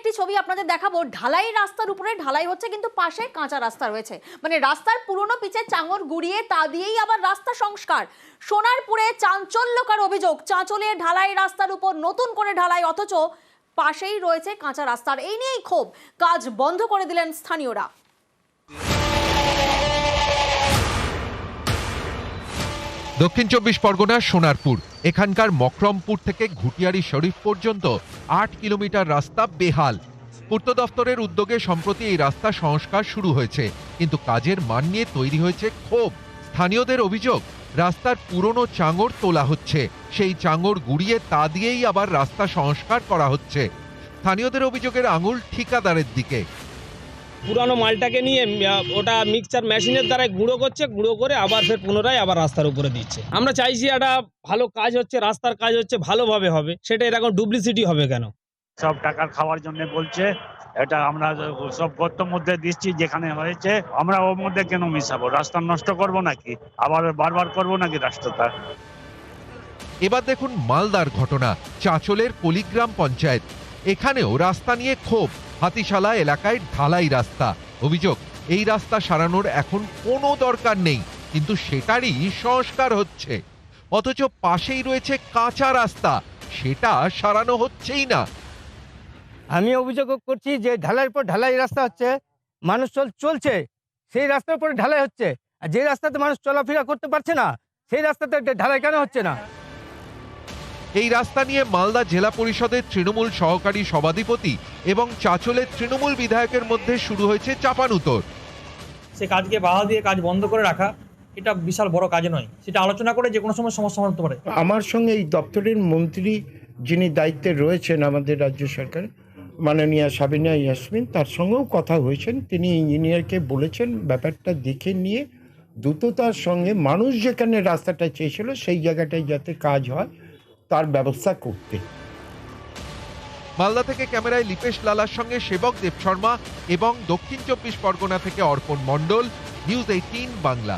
একটি ছবি আপনাদের দেখাবো। ঢালাই রাস্তার উপরে ঢালাই হচ্ছে, কিন্তু পাশে কাঁচা রাস্তা রয়েছে। মানে রাস্তার পুরনো পিচের চাঙড় গুড়িয়ে তা দিয়েই আবার রাস্তা সংস্কার। সোনারপুরে চাঞ্চল্যকর অভিযোগ, চাঁচলে ঢালাই রাস্তার উপর নতুন করে ঢালাই, অথচ পাশেই রয়েছে কাঁচা রাস্তার। এই নিয়েই ক্ষোভ, কাজ বন্ধ করে দিলেন স্থানীয়রা। দক্ষিণ চব্বিশ পরগনার সোনারপুর, এখানকার মকরমপুর থেকে ঘুটিয়ারি শরীফ পর্যন্ত ৮ কিলোমিটার রাস্তা বেহাল। পূর্ত দফতরের উদ্যোগে সম্প্রতি এই রাস্তা সংস্কার শুরু হয়েছে, কিন্তু কাজের মান নিয়ে তৈরি হয়েছে ক্ষোভ। স্থানীয়দের অভিযোগ, রাস্তার পুরনো চাঙড় তোলা হচ্ছে, সেই চাঙড় গুড়িয়ে তা দিয়েই আবার রাস্তা সংস্কার করা হচ্ছে। স্থানীয়দের অভিযোগের আঙুল ঠিকাদারের দিকে। পুরানো মালটাকে নিয়ে ওটা মিক্সচার মেশিনের দ্বারা গুঁড়ো করছে, গুঁড়ো করে আবার ফের পুনরায় আবার রাস্তার উপরে দিচ্ছে। আমরা চাইছি একটা ভালো কাজ হচ্ছে, রাস্তার কাজ হচ্ছে, ভালোভাবে হবে, সেটা এরকম ডুপ্লিসিটি হবে কেন? সব টাকার খাওয়ার জন্য বলছে। এটা আমরা সব গর্তের মধ্যে দিচ্ছি যেখানে হয়েছে, আমরা ওর মধ্যে কেন মিশাবো? রাস্তা নষ্ট করব নাকি? আবার বারবার করব নাকি রাস্তাটা? এবার দেখুন মালদার ঘটনা, চাঁচলের কলিগ্রাম পঞ্চায়েত। এখানেও রাস্তা নিয়ে ক্ষোভ। হাতিশালা এলাকায় ঢালাই রাস্তা। অভিযোগ, এই রাস্তা সারানোর এখন কোনো দরকার নেই, কিন্তু সেটারই সংস্কার হচ্ছে। অথচ পাশেই রয়েছে কাঁচা রাস্তা, সেটা সারানো হচ্ছেই না। আমি অভিযোগ করছি যে ঢালাইয়ের পর ঢালাই রাস্তা হচ্ছে, মানুষ চলছে, সেই রাস্তার উপরে ঢালাই হচ্ছে। আর যে রাস্তাতে মানুষ চলাফেরা করতে পারছে না, সেই রাস্তাতে ঢালাই কেন হচ্ছে না? এই রাস্তা নিয়ে মালদা জেলা পরিষদের তৃণমূল সহকারী সভাধিপতি এবং চাঁচলের তৃণমূল বিধায়কের মধ্যে শুরু হয়েছে চাপানুতোর। সে কাজকে বাধা দিয়ে কাজ বন্ধ করে রাখা, এটা বিশাল বড় কাজ নয়। সেটা আলোচনা করে যে কোনো সময় সমস্যা হতে পারে। আমার সঙ্গে এই দপ্তরের মন্ত্রী যিনি দায়িত্বে রয়েছেন আমাদের রাজ্য সরকার, মাননীয়া সাবিনা ইয়াসমিন, তার সঙ্গেও কথা হয়েছেন। তিনি ইঞ্জিনিয়ারকে বলেছেন ব্যাপারটা দেখে নিয়ে দ্রুততার সঙ্গে মানুষ যেখানে রাস্তাটা চেয়েছিল সেই জায়গাটায় যাতে কাজ হয় তার ব্যবস্থা করতে। মালদা থেকে ক্যামেরায় লিপেশ লালার সঙ্গে সেবক দেব শর্মা এবং দক্ষিণ চব্বিশ পরগনা থেকে অর্পণ মণ্ডল, নিউজ 18 বাংলা।